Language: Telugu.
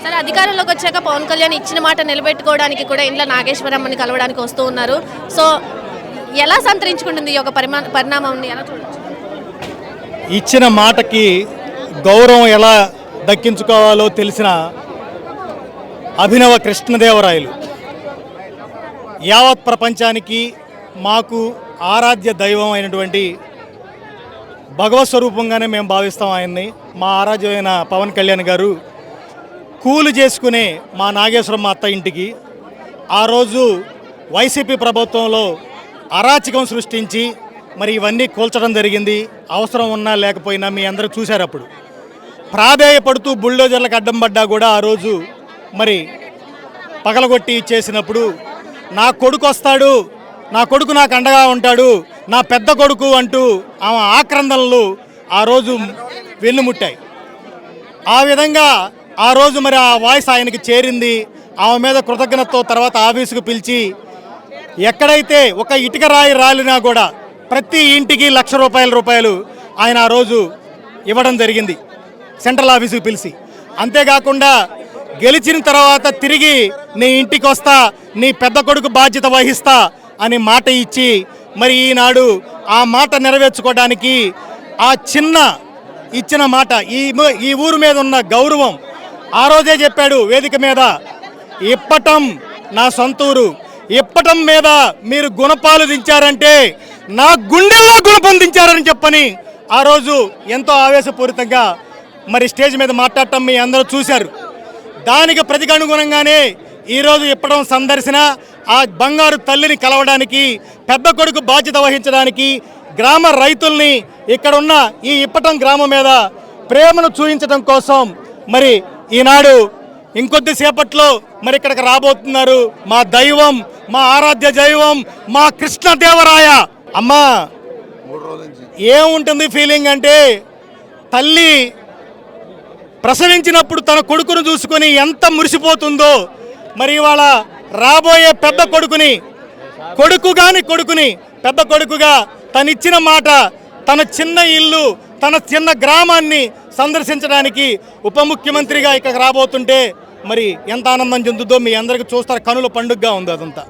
సరే, అధికారంలోకి వచ్చాక పవన్ కళ్యాణ్ ఇచ్చిన మాట నిలబెట్టుకోవడానికి కూడా ఇంట్లో నాగేశ్వరమ్మని కలవడానికి వస్తూ ఉన్నారు. సో ఎలా సంతరించుకుంటుంది ఈ యొక్క పరిణామం? ఎలా చూడొచ్చు? ఇచ్చిన మాటకి గౌరవం ఎలా దక్కించుకోవాలో తెలిసిన అభినవ కృష్ణదేవరాయలు యావత్ ప్రపంచానికి మాకు ఆరాధ్య దైవం అయినటువంటి భగవత్ స్వరూపంగానే మేము భావిస్తాం ఆయన్ని. మా ఆరాధ్యమైన పవన్ కళ్యాణ్ గారు కూలి చేసుకునే మా నాగేశ్వరమ్మ అత్త ఇంటికి ఆ రోజు వైసీపీ ప్రభుత్వంలో అరాచకం సృష్టించి మరి ఇవన్నీ కూల్చడం జరిగింది. అవసరం ఉన్నా లేకపోయినా మీ అందరూ చూశారు. అప్పుడు ప్రాధేయపడుతూ బుల్డోజర్లకు అడ్డం పడ్డా కూడా ఆ రోజు మరి పగలగొట్టి ఇచ్చేసినప్పుడు నా కొడుకు వస్తాడు, నా కొడుకు నాకు అండగా ఉంటాడు, నా పెద్ద కొడుకు అంటూ ఆమె ఆక్రందనలు ఆ రోజు వెన్నుముట్టాయి. ఆ విధంగా ఆ రోజు మరి ఆ వాయిస్ ఆయనకి చేరింది. ఆమె మీద కృతజ్ఞతతో తర్వాత ఆఫీసుకు పిలిచి ఎక్కడైతే ఒక ఇటుక రాయి రాలినా కూడా ప్రతి ఇంటికి ₹1,00,000 ఆయన ఆ రోజు ఇవ్వడం జరిగింది సెంట్రల్ ఆఫీసుకు పిలిచి. అంతేకాకుండా గెలిచిన తర్వాత తిరిగి నీ ఇంటికి వస్తా, నీ పెద్ద కొడుకు బాధ్యత వహిస్తా అని మాట ఇచ్చి మరి ఈనాడు ఆ మాట నెరవేర్చుకోవడానికి ఆ చిన్న ఇచ్చిన మాట ఈ ఊరు మీద ఉన్న గౌరవం ఆ రోజే చెప్పాడు వేదిక మీద. ఇప్పటం నా సొంతూరు, ఇప్పటం మీద మీరు గుణపాలు దించారంటే నా గుండెల్లో గుణపం దించారని చెప్పని ఆ రోజు ఎంతో ఆవేశపూరితంగా మరి స్టేజ్ మీద మాట్లాడటం మీ అందరూ చూశారు. దానికి ప్రతికనుగుణంగానే ఈరోజు ఇప్పటం సందర్శన ఆ బంగారు తల్లిని కలవడానికి, పెద్ద కొడుకు బాధ్యత వహించడానికి, గ్రామ రైతుల్ని ఇక్కడ ఉన్న ఈ ఇప్పటం గ్రామం మీద ప్రేమను చూపించడం కోసం మరి ఈనాడు ఇంకొద్దిసేపట్లో మరి ఇక్కడికి రాబోతున్నారు మా దైవం, మా ఆరాధ్య దైవం, మా కృష్ణదేవరాయ. అమ్మా ఏముంటుంది ఫీలింగ్ అంటే, తల్లి ప్రసవించినప్పుడు తన కొడుకును చూసుకొని ఎంత మురిసిపోతుందో మరి ఇవాళ రాబోయే పెద్ద కొడుకుని పెద్ద కొడుకుగా తనిచ్చిన మాట, తన చిన్న ఇల్లు, తన చిన్న గ్రామాన్ని సందర్శించడానికి ఉప ముఖ్యమంత్రిగా ఇక్కడికి రాబోతుంటే మరి ఎంత ఆనందం చెందుతుందో మీ అందరికీ చూస్తారు. కనుల పండుగగా ఉంది అదంతా.